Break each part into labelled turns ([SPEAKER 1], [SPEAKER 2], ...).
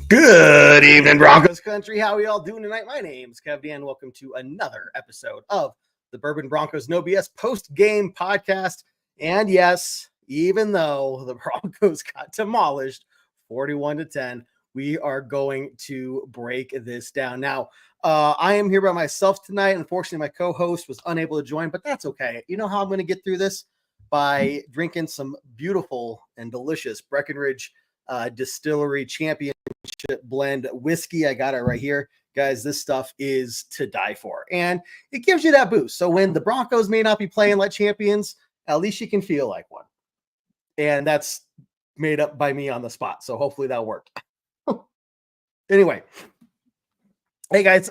[SPEAKER 1] Good evening, Broncos country. How are y'all doing tonight? My name's Kevin, and welcome to another episode of the Bourbon Broncos No B.S. Postgame Podcast. And yes, even though the Broncos got demolished 41-10, we are going to break this down. Now, I am here by myself tonight. Unfortunately, my co-host was unable to join, but that's okay. You know how I'm going to get through this? By drinking some beautiful and delicious Breckenridge Distillery Championship blend whiskey. I got it right here. Guys, this stuff is to die for. And it gives you that boost. So when the Broncos may not be playing like champions, at least you can feel like one. And that's made up by me on the spot. So hopefully that'll work. Anyway. Hey guys,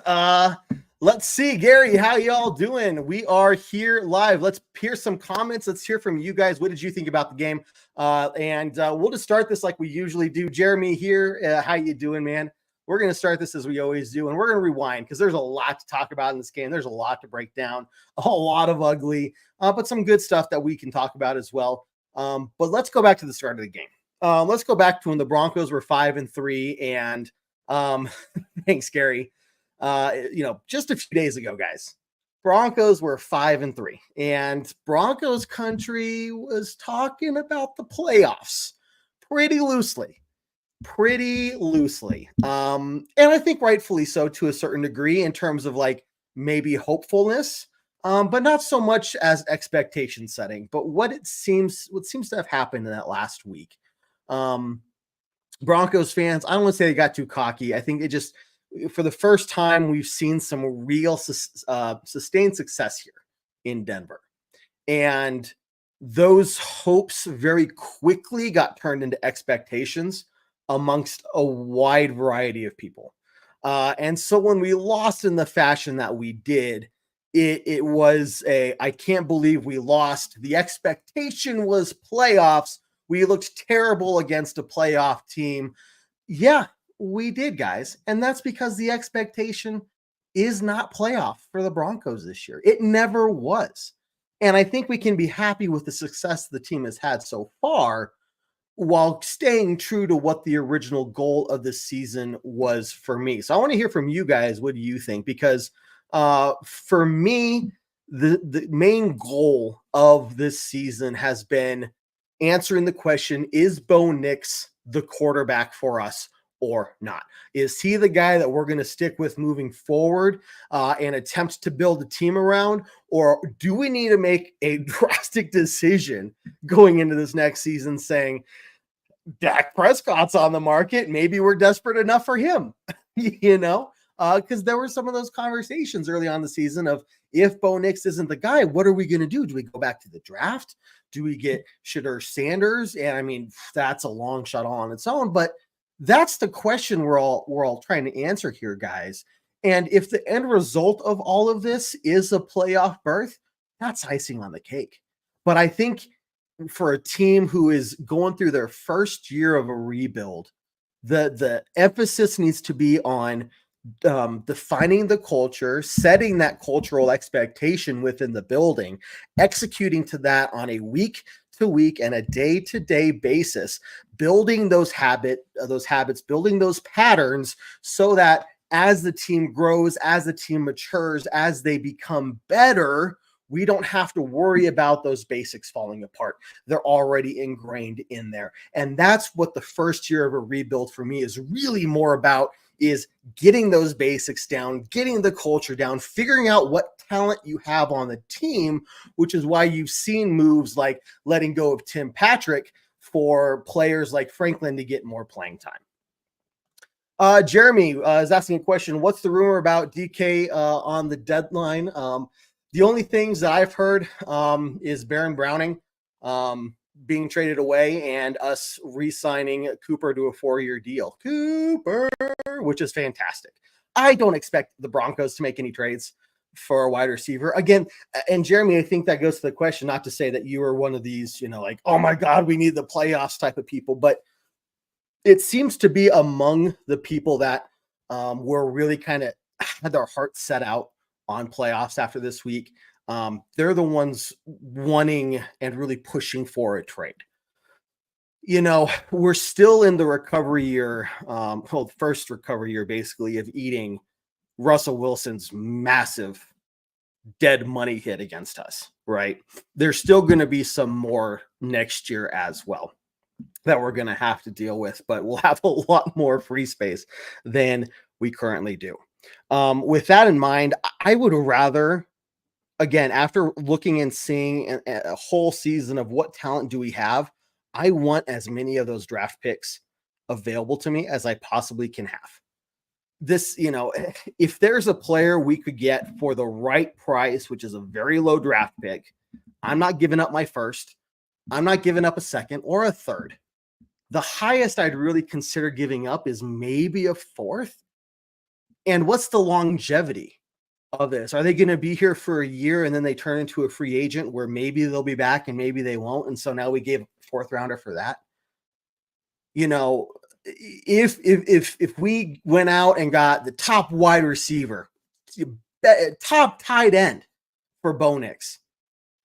[SPEAKER 1] let's see, Gary, how y'all doing? We are here live. Let's hear some comments. Let's hear from you guys. What did you think about the game? And we'll just start this like we usually do. Jeremy here, how you doing, man? We're going to start this as we always do, and we're going to rewind because there's a lot to talk about in this game. There's a lot to break down, a lot of ugly, but some good stuff that we can talk about as well. But let's go back to the start of the game. Let's go back to when the Broncos were 5-3, and thanks, Gary. Just a few days ago, guys, Broncos were 5-3, and Broncos country was talking about the playoffs pretty loosely. And I think rightfully so to a certain degree in terms of like maybe hopefulness, but not so much as expectation setting. But what seems to have happened in that last week, Broncos fans, I don't want to say they got too cocky. I think it just, for the first time, we've seen some real sustained success here in Denver. And those hopes very quickly got turned into expectations amongst a wide variety of people. And so when we lost in the fashion that we did, it was I can't believe we lost. The expectation was playoffs. We looked terrible against a playoff team. Yeah, we did, guys. And that's because the expectation is not playoff for the Broncos this year. It never was. And I think we can be happy with the success the team has had so far while staying true to what the original goal of the season was for me. So I want to hear from you guys. What do you think? Because for me, the main goal of this season has been answering the question, is Bo Nix the quarterback for us or not? Is he the guy that we're going to stick with moving forward and attempt to build a team around? Or do we need to make a drastic decision going into this next season saying, Dak Prescott's on the market, maybe we're desperate enough for him, because there were some of those conversations early on the season of, if Bo Nix isn't the guy, what are we going to do? Do we go back to the draft? Do we get Shedeur Sanders? And I mean, that's a long shot all on its own, but that's the question we're all trying to answer here, guys. And if the end result of all of this is a playoff berth, that's icing on the cake. But I think for a team who is going through their first year of a rebuild, the emphasis needs to be on defining the culture, setting that cultural expectation within the building, executing to that on a week-to-week and a day-to-day basis, building those habits, building those patterns so that as the team grows, as the team matures, as they become better, we don't have to worry about those basics falling apart. They're already ingrained in there. And that's what the first year of a rebuild for me is really more about, is getting those basics down, getting the culture down, figuring out what talent you have on the team, which is why you've seen moves like letting go of Tim Patrick for players like Franklin to get more playing time. Jeremy is asking a question. What's the rumor about DK on the deadline? The only things that I've heard is Baron Browning being traded away and us re-signing Cooper to a 4-year deal. Cooper, which is fantastic. I don't expect the Broncos to make any trades for a wide receiver. Again, and Jeremy, I think that goes to the question, not to say that you are one of these, like, oh my God, we need the playoffs type of people, but it seems to be among the people that were really kind of had their hearts set out on playoffs after this week. They're the ones wanting and really pushing for a trade. we're still in the recovery year, first recovery year basically of eating Russell Wilson's massive dead money hit against us, right? There's still going to be some more next year as well that we're going to have to deal with, but we'll have a lot more free space than we currently do. With that in mind, I would rather, again, after looking and seeing a whole season of what talent do we have, I want as many of those draft picks available to me as I possibly can have. This, if there's a player we could get for the right price, which is a very low draft pick, I'm not giving up my first. I'm not giving up a second or a third. The highest I'd really consider giving up is maybe a fourth. And what's the longevity of this? Are they going to be here for a year and then they turn into a free agent where maybe they'll be back and maybe they won't? And so now we gave a fourth rounder for that. If we went out and got the top wide receiver, top tight end for Bo Nix,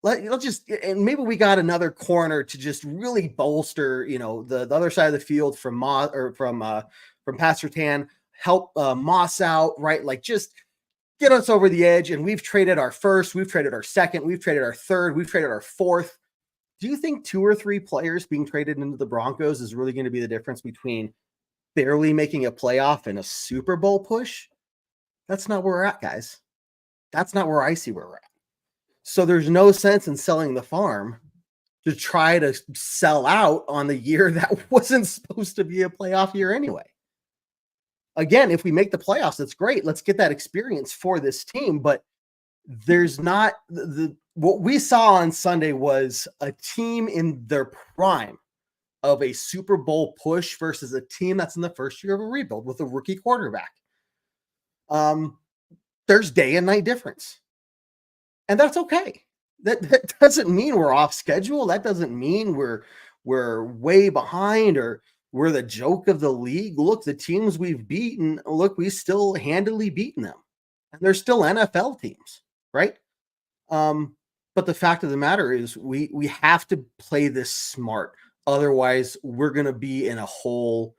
[SPEAKER 1] let's just, and maybe we got another corner to just really bolster, the other side of the field from Pastor Tan, help Moss out, right? Like just get us over the edge. And we've traded our first, we've traded our second, we've traded our third, we've traded our fourth. Do you think 2 or 3 players being traded into the Broncos is really going to be the difference between barely making a playoff and a Super Bowl push? That's not where we're at, guys. That's not where I see where we're at. So there's no sense in selling the farm to try to sell out on the year that wasn't supposed to be a playoff year anyway. Again, if we make the playoffs, that's great. Let's get that experience for this team. But there's not what we saw on Sunday was a team in their prime of a Super Bowl push versus a team that's in the first year of a rebuild with a rookie quarterback. There's day and night difference. And that's okay. That doesn't mean we're off schedule. That doesn't mean we're way behind or we're the joke of the league. Look, the teams we've beaten, we still handily beaten them. And they're still NFL teams, right? But the fact of the matter is we have to play this smart. Otherwise, we're going to be in a hole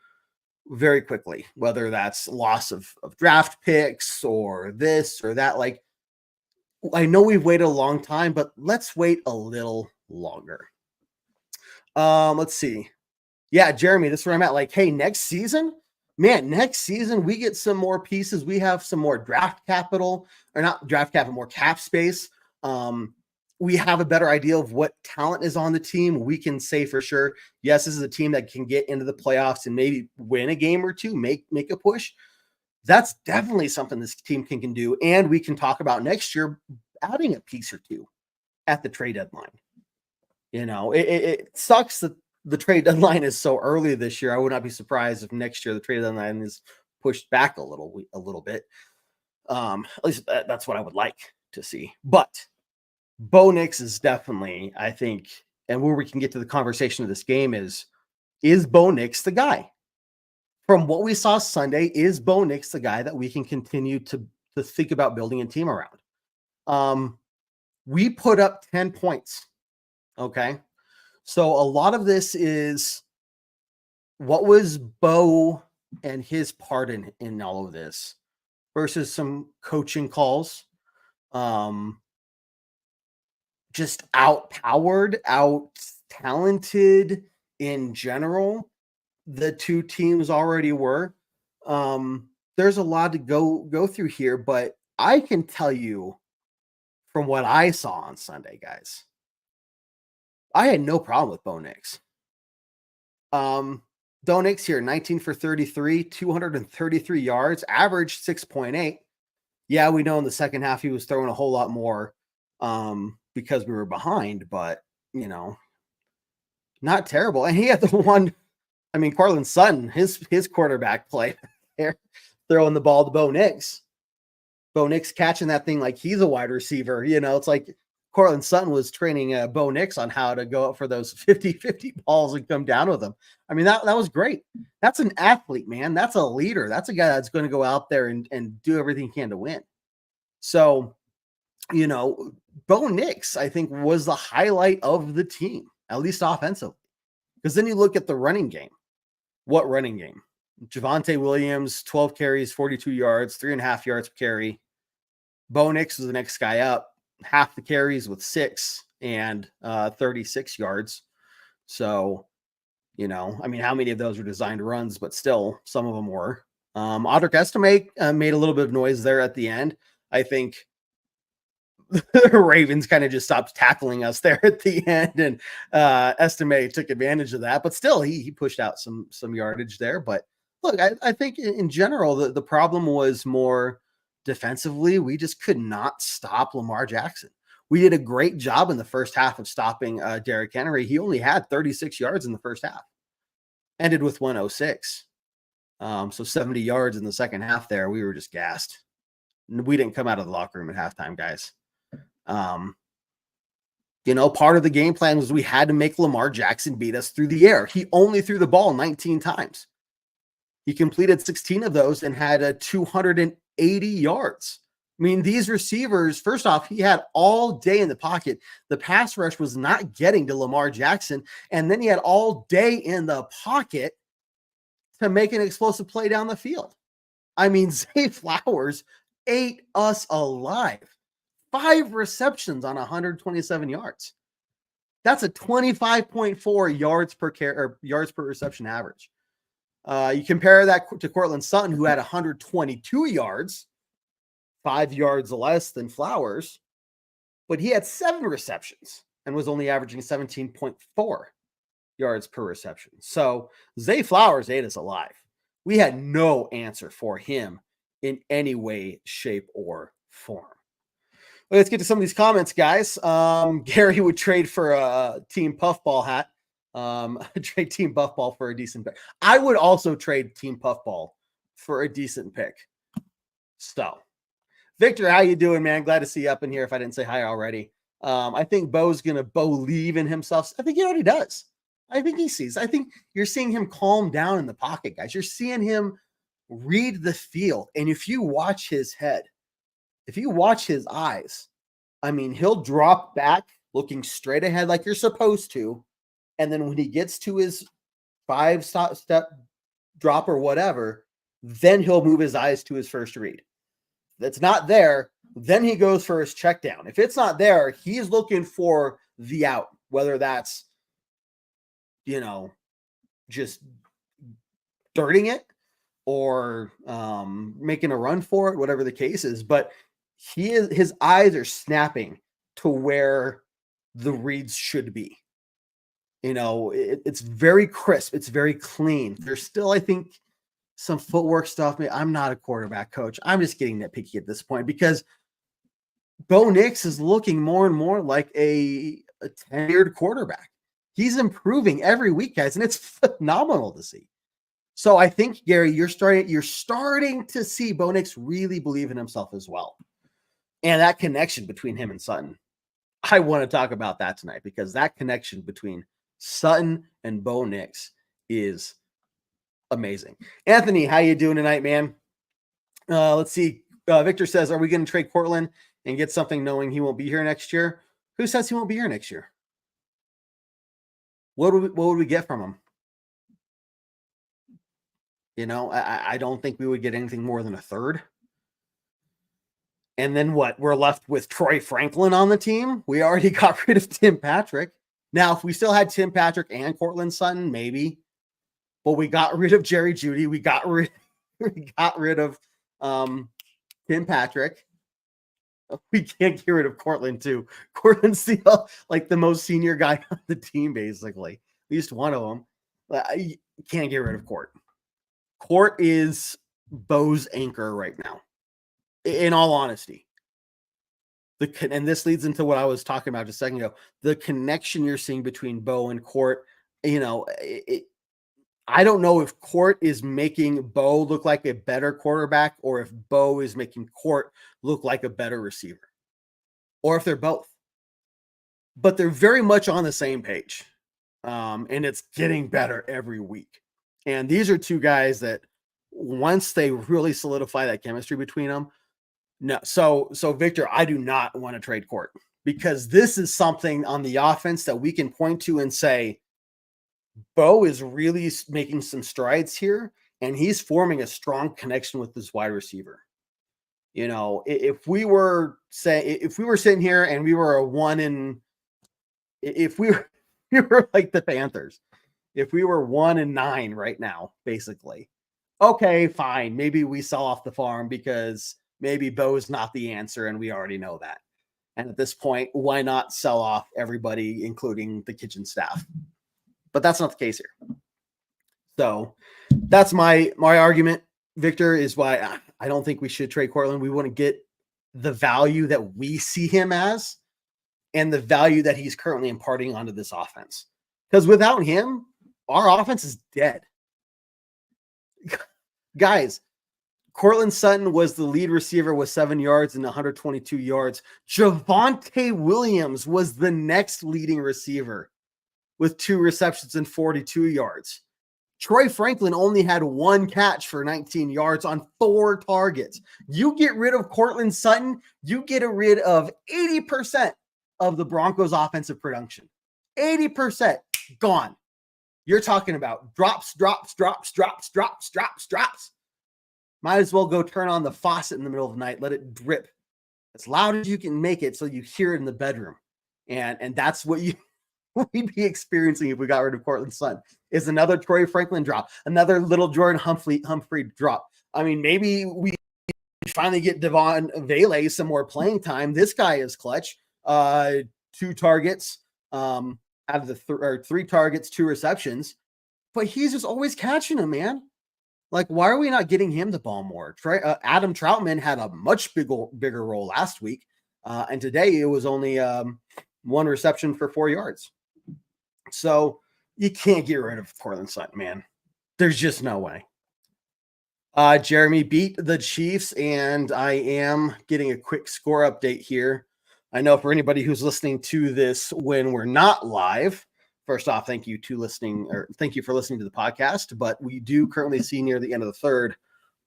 [SPEAKER 1] very quickly, whether that's loss of draft picks or this or that. Like, I know we've waited a long time, but let's wait a little longer. Let's see. Yeah, Jeremy, this is where I'm at. Like, hey, next season, we get some more pieces. We have some more draft capital, or not draft capital, more cap space. We have a better idea of what talent is on the team. We can say for sure, yes, this is a team that can get into the playoffs and maybe win a game or two, make a push. That's definitely something this team can do. And we can talk about next year adding a piece or two at the trade deadline. It sucks that the trade deadline is so early this year. I would not be surprised if next year the trade deadline is pushed back a little bit. At least that's what I would like to see. But Bo Nix is definitely, I think, and where we can get to the conversation of this game is Bo Nix the guy? From what we saw Sunday, is Bo Nix the guy that we can continue to think about building a team around? We put up 10 points. Okay. So a lot of this is what was Bo and his part in all of this versus some coaching calls. Just out-powered, out-talented in general. The two teams already were. There's a lot to go through here, but I can tell you from what I saw on Sunday, guys, I had no problem with Bo Nix. Bo Nix here, 19 for 33, 233 yards, average 6.8. Yeah, we know in the second half he was throwing a whole lot more because we were behind, but not terrible. And he had the one. I mean, Cortland Sutton, his quarterback play there, throwing the ball to Bo Nix. Bo Nix catching that thing like he's a wide receiver. It's like Cortland Sutton was training Bo Nix on how to go up for those 50-50 balls and come down with them. I mean, that was great. That's an athlete, man. That's a leader. That's a guy that's going to go out there and do everything he can to win. So, Bo Nix, I think, was the highlight of the team, at least offensively. Because then you look at the running game. What running game? Javonte Williams, 12 carries, 42 yards, 3.5 yards per carry. Bo Nix was the next guy up, half the carries with 6 and 36 yards. So, I mean, how many of those were designed runs, but still some of them were. Audric Estime made a little bit of noise there at the end. I think the Ravens kind of just stopped tackling us there at the end, and Estime took advantage of that. But still, he pushed out some yardage there. But look, I think in general, the problem was more defensively. We just could not stop Lamar Jackson. We did a great job in the first half of stopping Derrick Henry. He only had 36 yards in the first half. Ended with 106. So 70 yards in the second half there. We were just gassed. We didn't come out of the locker room at halftime, guys. Part of the game plan was we had to make Lamar Jackson beat us through the air. He only threw the ball 19 times. He completed 16 of those and had 280 yards. I mean, these receivers, first off, he had all day in the pocket. The pass rush was not getting to Lamar Jackson. And then he had all day in the pocket to make an explosive play down the field. I mean, Zay Flowers ate us alive. 5 receptions on 127 yards. That's a 25.4 yards per reception average. You compare that to Courtland Sutton, who had 122 yards, 5 yards less than Flowers, but he had 7 receptions and was only averaging 17.4 yards per reception. So Zay Flowers ate us alive. We had no answer for him in any way, shape, or form. Let's get to some of these comments, guys. Gary would trade for a Team Puffball hat. Trade Team Puffball for a decent pick. I would also trade Team Puffball for a decent pick. So, Victor, how you doing, man? Glad to see you up in here if I didn't say hi already. I think Bo's going to believe in himself. I think he already does. I think he sees. I think you're seeing him calm down in the pocket, guys. You're seeing him read the field. And if you watch his head, if you watch his eyes, I mean, he'll drop back looking straight ahead like you're supposed to. And then when he gets to his 5-step drop or whatever, then he'll move his eyes to his first read. That's not there. Then he goes for his check down. If it's not there, he's looking for the out, whether that's, just dirting it or making a run for it, whatever the case is. But his eyes are snapping to where the reads should be. It's very crisp. It's very clean. There's still, I think, some footwork stuff. I'm not a quarterback coach. I'm just getting nitpicky at this point because Bo Nix is looking more and more like a tenured quarterback. He's improving every week, guys, and it's phenomenal to see. So I think, Gary, you're starting to see Bo Nix really believe in himself as well. And that connection between him and Sutton, I want to talk about that tonight because that connection between Sutton and Bo Nix is amazing. Anthony, how you doing tonight, man? Let's see. Victor says, are we going to trade Courtland and get something knowing he won't be here next year? Who says he won't be here next year? What would we get from him? I don't think we would get anything more than a third. And then what? We're left with Troy Franklin on the team. We already got rid of Tim Patrick. Now, if we still had Tim Patrick and Courtland Sutton, maybe. But we got rid of Jerry Jeudy. We got rid of Tim Patrick. We can't get rid of Courtland too. Courtland's the most senior guy on the team, basically. At least one of them. You can't get rid of Court. Court is Bo's anchor right now. In all honesty. And this leads into what I was talking about just a second ago. The connection you're seeing between Bo and Court, I don't know if Court is making Bo look like a better quarterback or if Bo is making Court look like a better receiver or if they're both. But they're very much on the same page. And it's getting better every week. And these are two guys that once they really solidify that chemistry between them. No, so Victor, I do not want to trade Court because this is something on the offense that we can point to and say, Bo is really making some strides here, and he's forming a strong connection with this wide receiver. You know, if we were sitting here and we were if we were like the Panthers, if we were 1-9 right now, basically, okay, fine. Maybe we sell off the farm because maybe Bo's not the answer, and we already know that. And at this point, why not sell off everybody, including the kitchen staff? But that's not the case here. So that's my argument, Victor, is why I don't think we should trade Courtland. We want to get the value that we see him as and the value that he's currently imparting onto this offense. Because without him, our offense is dead. Guys, Courtland Sutton was the lead receiver with 7 yards and 122 yards. Javonte Williams was the next leading receiver with 2 receptions and 42 yards. Troy Franklin only had 1 catch for 19 yards on 4 targets. You get rid of Courtland Sutton, you get rid of 80% of the Broncos offensive production. 80% gone. You're talking about drops. Might as well go turn on the faucet in the middle of the night. Let it drip as loud as you can make it so you hear it in the bedroom. And that's what we'd be experiencing if we got rid of Courtland Sutton, is another Troy Franklin drop, another little Jordan Humphrey drop. I mean, maybe we finally get Devon Vele some more playing time. This guy is clutch. 2 targets out of the 3 targets, 2 receptions, but he's just always catching them, man. Like, why are we not getting him the ball more? Adam Troutman had a much bigger role last week, and today it was only 1 reception for 4 yards. So you can't get rid of Courtland Sutton, man. There's just no way. Jeremy beat the Chiefs, and I am getting a quick score update here. I know for anybody who's listening to this when we're not live, first off, thank you for listening to the podcast. But we do currently see near the end of the third,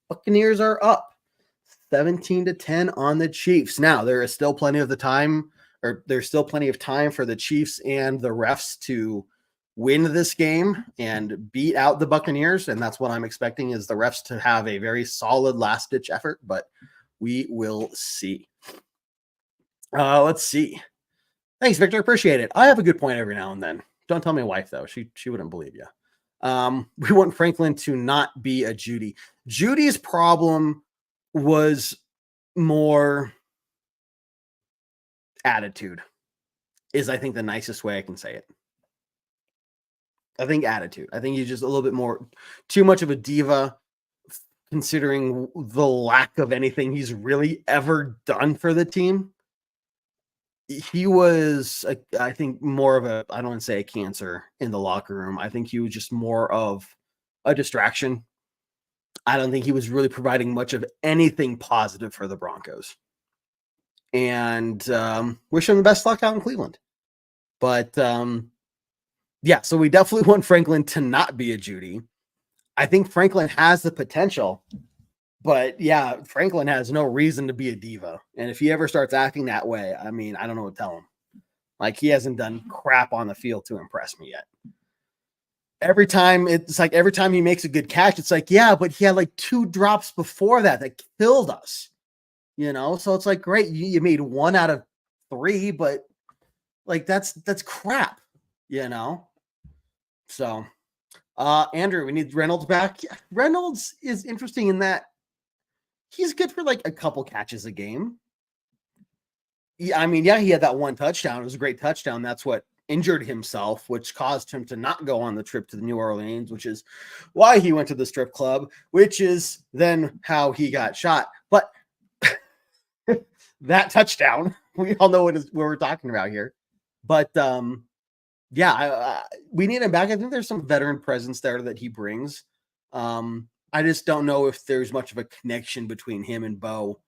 [SPEAKER 1] Buccaneers are up 17-10 on the Chiefs. Now there is still plenty of time for the Chiefs and the refs to win this game and beat out the Buccaneers. And that's what I'm expecting, is the refs to have a very solid last ditch effort, but we will see. Let's see. Thanks, Victor. Appreciate it. I have a good point every now and then. Don't tell my wife, though. She wouldn't believe you. We want Franklin to not be a Judy. Judy's problem was more attitude, is I think the nicest way I can say it. I think attitude. I think he's just a little bit more, too much of a diva, considering the lack of anything he's really ever done for the team. He was, I think, more of I don't want to say a cancer in the locker room. I think he was just more of a distraction. I don't think he was really providing much of anything positive for the Broncos. And wish him the best luck out in Cleveland. But yeah, so we definitely want Franklin to not be a Judy. I think Franklin has the potential. But yeah, Franklin has no reason to be a diva. And if he ever starts acting that way, I mean, I don't know what to tell him. Like, he hasn't done crap on the field to impress me yet. Every time he makes a good catch, it's like, yeah, but he had like 2 drops before that killed us. You know, so it's like, great, you made 1 out of 3, but like that's crap, you know. So Andrew, we need Reynolds back. Yeah, Reynolds is interesting in that he's good for like a couple catches a game. Yeah, I mean, yeah, he had that 1 touchdown. It was a great touchdown. That's what injured himself, which caused him to not go on the trip to the New Orleans, which is why he went to the strip club, which is then how he got shot. But that touchdown, we all know what we're talking about here. But yeah, we need him back. I think there's some veteran presence there that he brings. I just don't know if there's much of a connection between him and Bo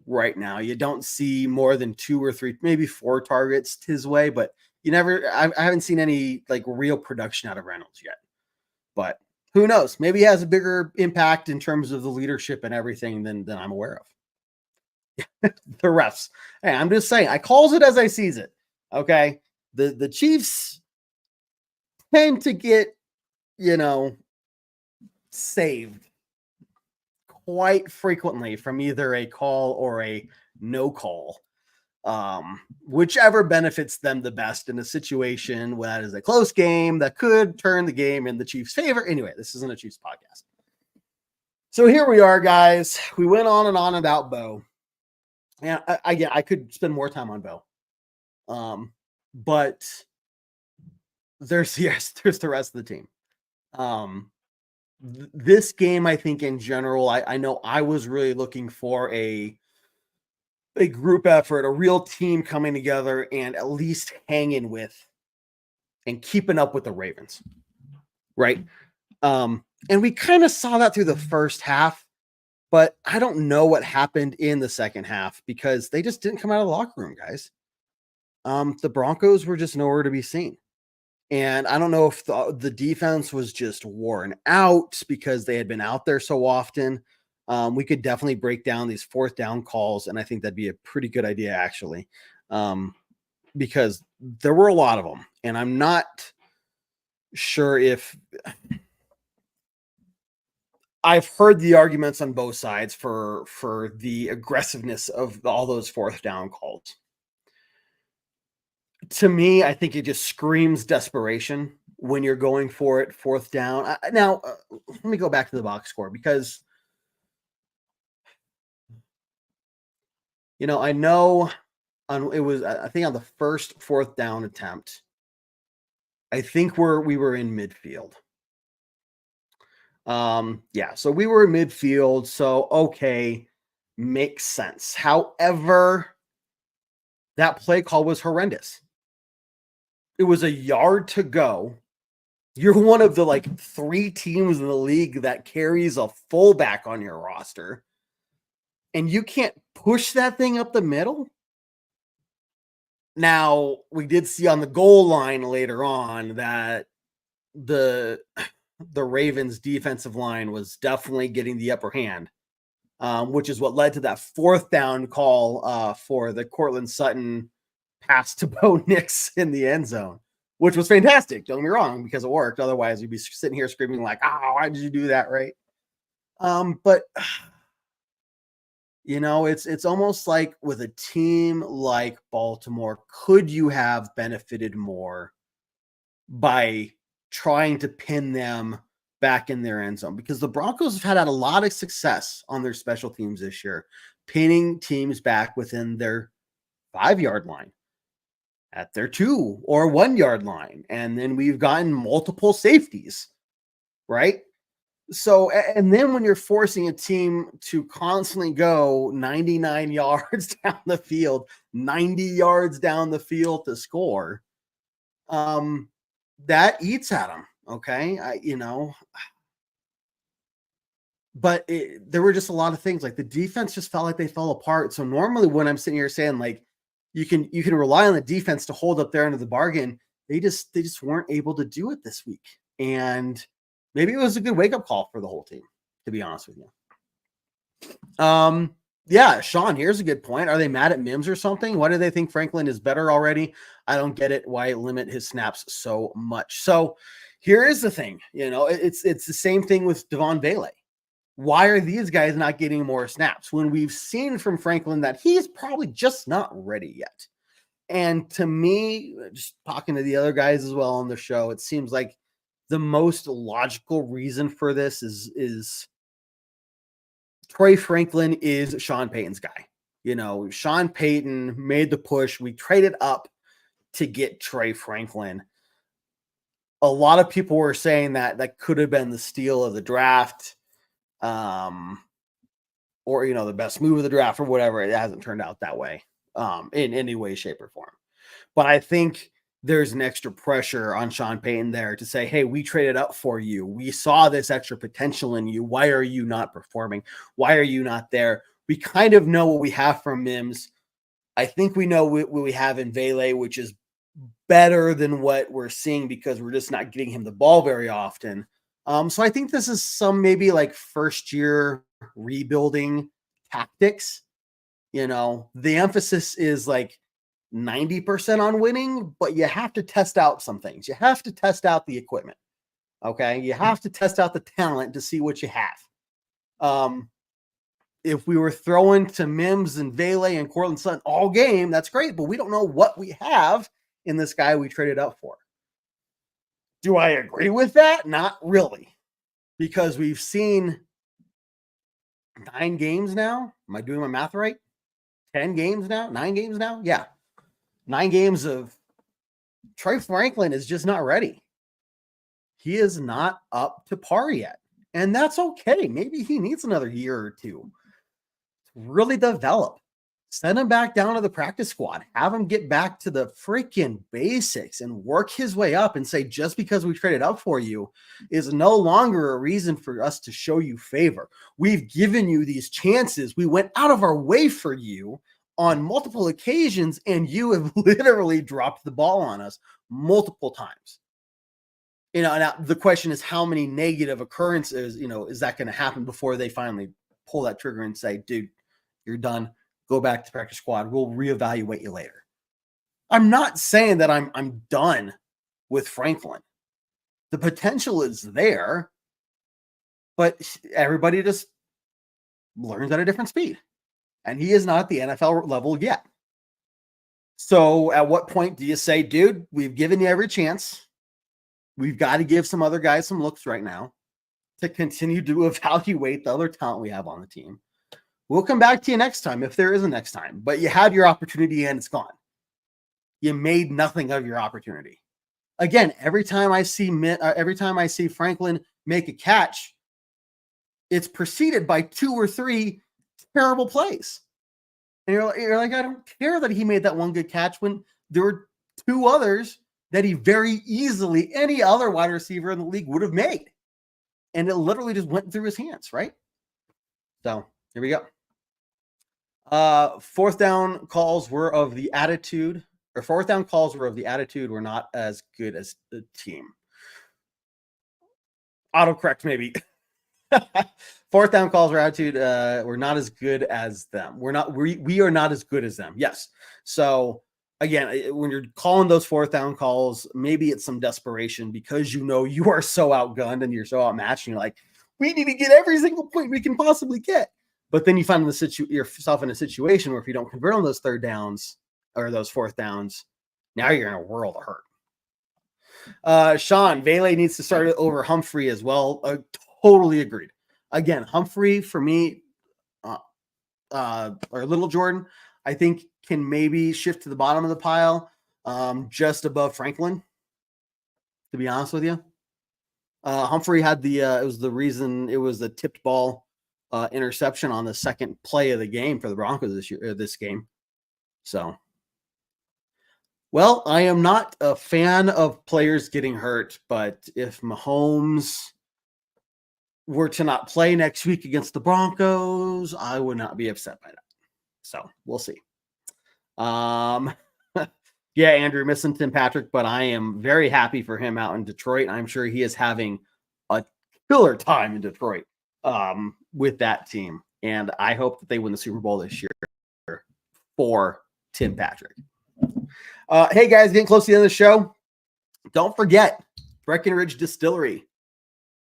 [SPEAKER 1] right now. You don't see more than 2 or 3, maybe 4 targets his way, but I haven't seen any like real production out of Reynolds yet. But who knows? Maybe he has a bigger impact in terms of the leadership and everything than I'm aware of. The refs. Hey, I'm just saying, I calls it as I sees it. Okay. The Chiefs tend to get saved quite frequently from either a call or a no call, whichever benefits them the best in a situation where that is a close game that could turn the game in the Chiefs' favor. Anyway, this isn't a Chiefs podcast. So here we are, guys. We went on and on about Bo. And I could spend more time on Bo. But there's the rest of the team. This game, I think in general, I know I was really looking for a group effort, a real team coming together and at least hanging with and keeping up with the Ravens. Right. And we kind of saw that through the first half, but I don't know what happened in the second half because they just didn't come out of the locker room, guys. The Broncos were just nowhere to be seen. And I don't know if the defense was just worn out because they had been out there so often. We could definitely break down these fourth down calls, and I think that'd be a pretty good idea, actually, because there were a lot of them. And I'm not sure if I've heard the arguments on both sides for the aggressiveness of all those fourth down calls. To me, I think it just screams desperation when you're going for it fourth down. Now, let me go back to the box score because, I know I think on the first fourth down attempt, I think we were in midfield. So we were in midfield. So, okay, makes sense. However, that play call was horrendous. It was a yard to go. You're one of the 3 teams in the league that carries a fullback on your roster, and you can't push that thing up the middle. Now, we did see on the goal line later on that the Ravens defensive line was definitely getting the upper hand, which is what led to that fourth down call for the Cortland Sutton pass to Bo Nix in the end zone, which was fantastic. Don't get me wrong, because it worked. Otherwise, we'd be sitting here screaming like, "Oh, why did you do that?" Right? But it's almost like with a team like Baltimore, could you have benefited more by trying to pin them back in their end zone? Because the Broncos have had a lot of success on their special teams this year, pinning teams back within their 5-yard line, at their 2 or 1 yard line. And then we've gotten multiple safeties, right? So, and then when you're forcing a team to constantly go 99 yards down the field, 90 yards down the field to score, that eats at them. Okay. But there were just a lot of things, like the defense just felt like they fell apart. So normally when I'm sitting here saying you can rely on the defense to hold up their end of the bargain, they just weren't able to do it this week. And maybe it was a good wake-up call for the whole team, to be honest with you. Yeah, Sean, here's a good point. Are they mad at Mims or something? Why do they think Franklin is better already? I don't get it. Why limit his snaps so much? So here is the thing. It's the same thing with Devon Bailey. Why are these guys not getting more snaps when we've seen from Franklin that he's probably just not ready yet? And to me, just talking to the other guys as well on the show, it seems like the most logical reason for this is Troy Franklin is Sean Payton's guy. Sean Payton made the push. We traded up to get Troy Franklin. A lot of people were saying that could have been the steal of the draft. Or the best move of the draft or whatever. It hasn't turned out that way in any way, shape, or form. But I think there's an extra pressure on Sean Payton there to say, hey, we traded up for you. We saw this extra potential in you. Why are you not performing? Why are you not there? We kind of know what we have from Mims. I think we know what we have in Vele, which is better than what we're seeing because we're just not getting him the ball very often. So I think this is some maybe first year rebuilding tactics. The emphasis is 90% on winning, but you have to test out some things. You have to test out the equipment. Okay. You have to test out the talent to see what you have. If we were throwing to Mims and Vele and Cortland Sutton all game, that's great, but we don't know what we have in this guy we traded up for. Do I agree with that? Not really, because we've seen 9 games now. Am I doing my math right? 10 games now? 9 games now? Yeah. 9 games of Troy Franklin is just not ready. He is not up to par yet. And that's okay. Maybe he needs another year or two to really develop. Send him back down to the practice squad. Have him get back to the freaking basics and work his way up and say, just because we traded up for you is no longer a reason for us to show you favor. We've given you these chances. We went out of our way for you on multiple occasions, and you have literally dropped the ball on us multiple times. Now the question is, how many negative occurrences, is that going to happen before they finally pull that trigger and say, dude, you're done. Go back to practice squad. We'll reevaluate you later. I'm not saying that I'm done with Franklin. The potential is there, but everybody just learns at a different speed. And he is not at the NFL level yet. So at what point do you say, dude, we've given you every chance. We've got to give some other guys some looks right now to continue to evaluate the other talent we have on the team. We'll come back to you next time if there is a next time, but you had your opportunity and it's gone. You made nothing of your opportunity. Again, every time I see Franklin make a catch, it's preceded by 2 or 3 terrible plays. And you're like, I don't care that he made that one good catch when there were 2 others that he very easily, any other wide receiver in the league would have made. And it literally just went through his hands, right? So here we go. 4th down calls were of the attitude, or 4th down calls were of the attitude we're not as good as the team. Autocorrect maybe. 4th down calls were attitude. We're not as good as them. We are not as good as them. Yes. So again, when you're calling those 4th down calls, maybe it's some desperation because you are so outgunned and you're so outmatched, and you're like, we need to get every single point we can possibly get. But then you find yourself in a situation where if you don't convert on those 3rd downs or those 4th downs, now you're in a world of hurt. Sean, Vele needs to start over Humphrey as well. Totally agreed. Again, Humphrey for me, or Little Jordan, I think can maybe shift to the bottom of the pile, just above Franklin, to be honest with you. Humphrey had it was the tipped ball interception on the second play of the game for the Broncos this game. So, well, I am not a fan of players getting hurt, but if Mahomes were to not play next week against the Broncos, I would not be upset by that. So we'll see. Yeah, Andrew, missing Tim Patrick, but I am very happy for him out in Detroit. I'm sure he is having a killer time in Detroit with that team. And I hope that they win the Super Bowl this year for Tim Patrick. Hey, guys, getting close to the end of the show. Don't forget, Breckenridge Distillery,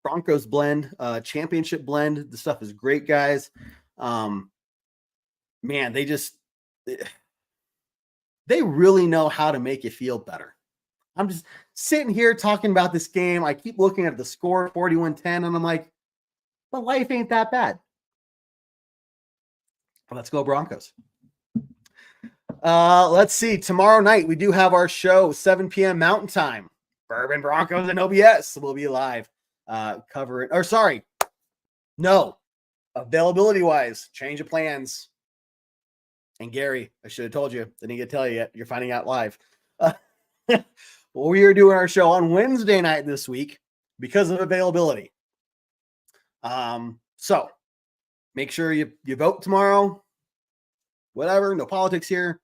[SPEAKER 1] Broncos blend, championship blend. The stuff is great, guys. Man, they really know how to make you feel better. I'm just sitting here talking about this game. I keep looking at the score, 41-10, and I'm like, but life ain't that bad. Let's go Broncos. Let's see. Tomorrow night, we do have our show, 7 p.m. Mountain Time. Bourbon, Broncos, and NO B.S. will be live. Covering, or sorry, no. Availability-wise, change of plans. And Gary, I should have told you. Didn't get to tell you yet. You're finding out live. Well, we are doing our show on Wednesday night this week because of availability. So make sure you vote tomorrow. Whatever, no politics here.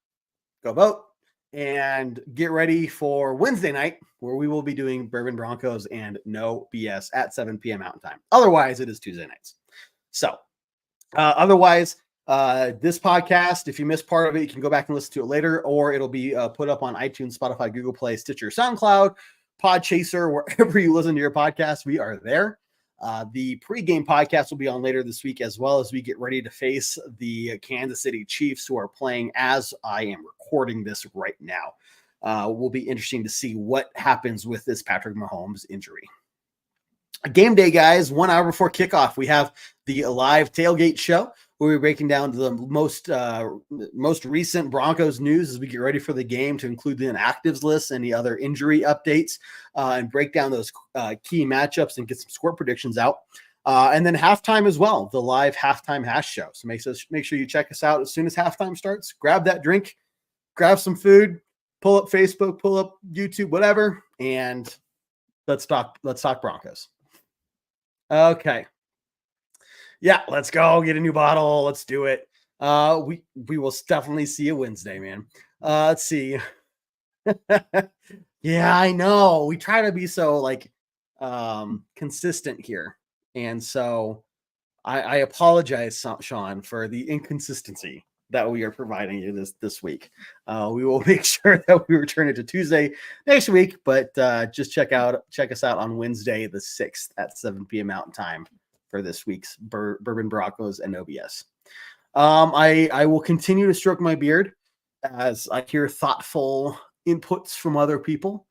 [SPEAKER 1] Go vote and get ready for Wednesday night where we will be doing Bourbon Broncos and NO B.S. at 7 p.m. Mountain Time. Otherwise, it is Tuesday nights. So otherwise, this podcast, if you missed part of it, you can go back and listen to it later, or it'll be put up on iTunes, Spotify, Google Play, Stitcher, SoundCloud, Podchaser, wherever you listen to your podcast, we are there. The pregame podcast will be on later this week, as well as we get ready to face the Kansas City Chiefs, who are playing as I am recording this right now. Will be interesting to see what happens with this Patrick Mahomes injury. Game day, guys, 1 hour before kickoff, we have the live tailgate show where we're breaking down the most recent Broncos news as we get ready for the game, to include the inactives list and the other injury updates, and break down those key matchups and get some score predictions out. And then halftime as well, the live halftime hash show. So make sure you check us out as soon as halftime starts. Grab that drink, grab some food, pull up Facebook, pull up YouTube, whatever, and let's talk Broncos. Okay. Yeah, let's go get a new bottle. Let's do it. We will definitely see you Wednesday, man. Let's see. Yeah, I know. We try to be so consistent here. And so I apologize, Sean, for the inconsistency that we are providing you this week. We will make sure that we return it to Tuesday next week, but just check us out on Wednesday the 6th at 7 p.m. Mountain Time for this week's Bourbon Broncos and No B.S. I will continue to stroke my beard as I hear thoughtful inputs from other people,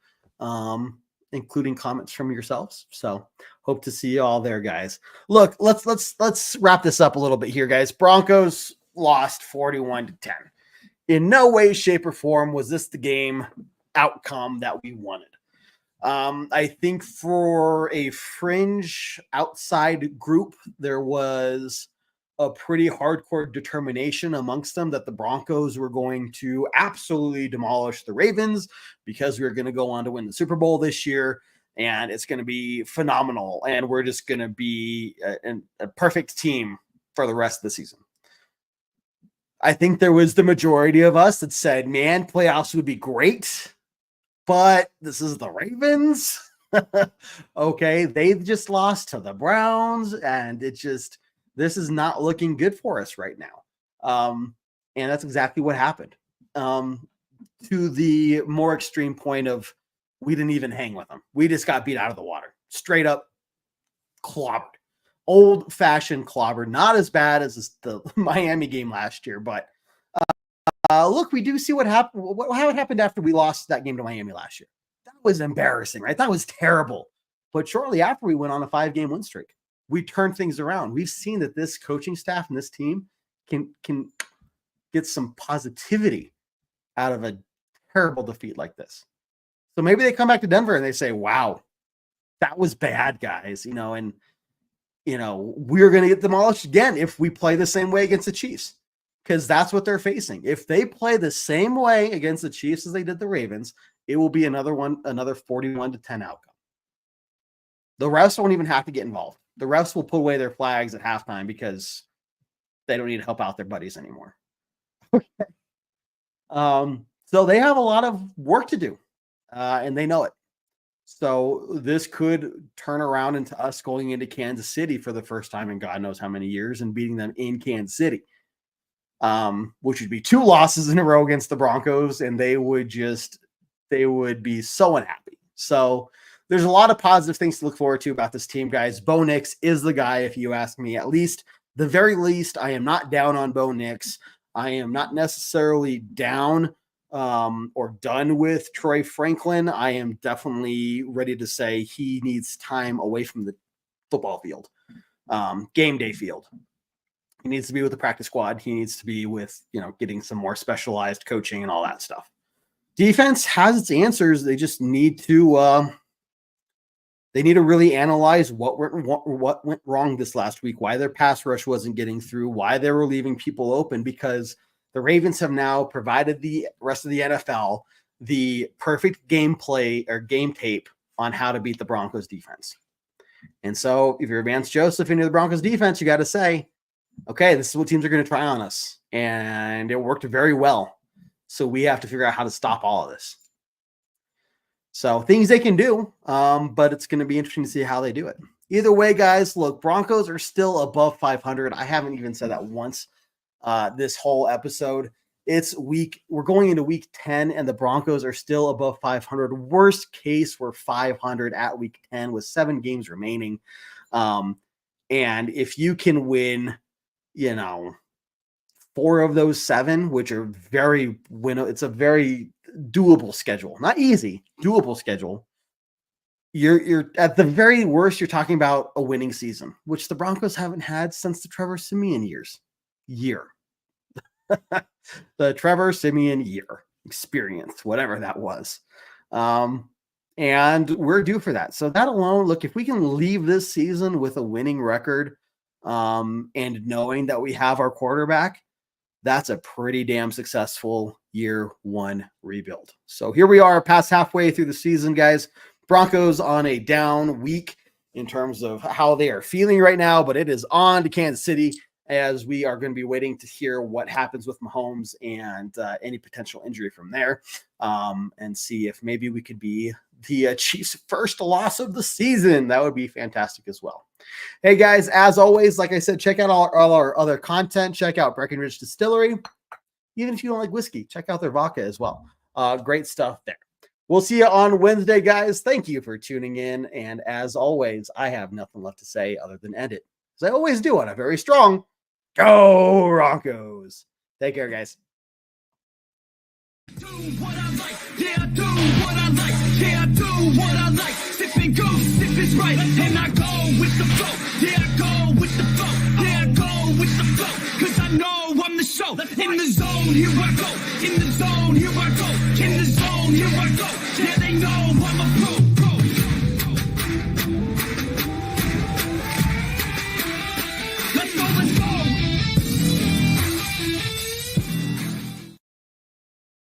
[SPEAKER 1] including comments from yourselves. So hope to see you all there, guys. Look, let's wrap this up a little bit here, guys. Broncos lost 41-10. In no way, shape, or form was this the game outcome that we wanted. I think for a fringe outside group, there was a pretty hardcore determination amongst them that the Broncos were going to absolutely demolish the Ravens because we were going to go on to win the Super Bowl this year, and it's going to be phenomenal, and we're just going to be a perfect team for the rest of the season. I think there was the majority of us that said, man, playoffs would be great, but this is the Ravens. Okay, they just lost to the Browns, and this is not looking good for us right now. And that's exactly what happened. To the more extreme point of we didn't even hang with them. We just got beat out of the water. Straight up clobbered. Old-fashioned clobber, not as bad as the Miami game last year, but look, we do see what happened. How it happened after we lost that game to Miami last year. That was embarrassing, right? That was terrible. But shortly after, we went on a 5-game win streak. We turned things around. We've seen that this coaching staff and this team can get some positivity out of a terrible defeat like this. So maybe they come back to Denver and they say, "Wow, that was bad, guys," and we're going to get demolished again if we play the same way against the Chiefs, because that's what they're facing. If they play the same way against the Chiefs as they did the Ravens, it will be another 41-10 outcome. The refs won't even have to get involved. The refs will put away their flags at halftime because they don't need to help out their buddies anymore. Okay. So they have a lot of work to do, and they know it. So this could turn around into us going into Kansas City for the first time in God knows how many years and beating them in Kansas City, which would be 2 losses in a row against the Broncos, and they would be so unhappy. So there's a lot of positive things to look forward to about this team, guys. Bo Nix is the guy, if you ask me. At least, the very least, I am not down on Bo Nix. I am not necessarily down or done with Troy Franklin. I am definitely ready to say he needs time away from the football field, game day field. He needs to be with the practice squad. He needs to be with, getting some more specialized coaching and all that stuff. Defense has its answers. They just need to really analyze what went wrong this last week, why their pass rush wasn't getting through, why they were leaving people open, because the Ravens have now provided the rest of the NFL the perfect gameplay or game tape on how to beat the Broncos defense. And so if you're Vance Joseph and you're the Broncos defense, you got to say, okay, this is what teams are going to try on us. And it worked very well. So we have to figure out how to stop all of this. So things they can do, but it's going to be interesting to see how they do it. Either way, guys, look, Broncos are still above 500. I haven't even said that once this whole episode. we're going into week 10 and the Broncos are still above 500. Worst case, we're 500 at week 10 with 7 games remaining. And if you can win, 4 of those 7, which are it's a very doable schedule, not easy, doable schedule. You're at the very worst, you're talking about a winning season, which the Broncos haven't had since the Trevor Siemian year. The Trevor Siemian year experience, whatever that was. And we're due for that. So that alone, look, if we can leave this season with a winning record, and knowing that we have our quarterback, that's a pretty damn successful year 1 rebuild. So here we are past halfway through the season, guys. Broncos on a down week in terms of how they are feeling right now, but it is on to Kansas City as we are going to be waiting to hear what happens with Mahomes and any potential injury from there, and see if maybe we could be the Chiefs' first loss of the season. That would be fantastic as well. Hey guys, as always, like I said, check out all our other content. Check out Breckenridge Distillery. Even if you don't like whiskey, check out their vodka as well. Great stuff there. We'll see you on Wednesday, guys. Thank you for tuning in. And as always, I have nothing left to say other than end it, as I always do on a very strong Go Broncos. Take care, guys.
[SPEAKER 2] Do what I like, yeah, do what I like, yeah, do what I like. Sipping goose, if it's right, and I go with the flow, yeah, I go with the flow, yeah, I go with the flow, cause I know I'm the show. In the zone, here I go, in the zone, here I go, in the zone, here I go, yeah, they know I'm a pro.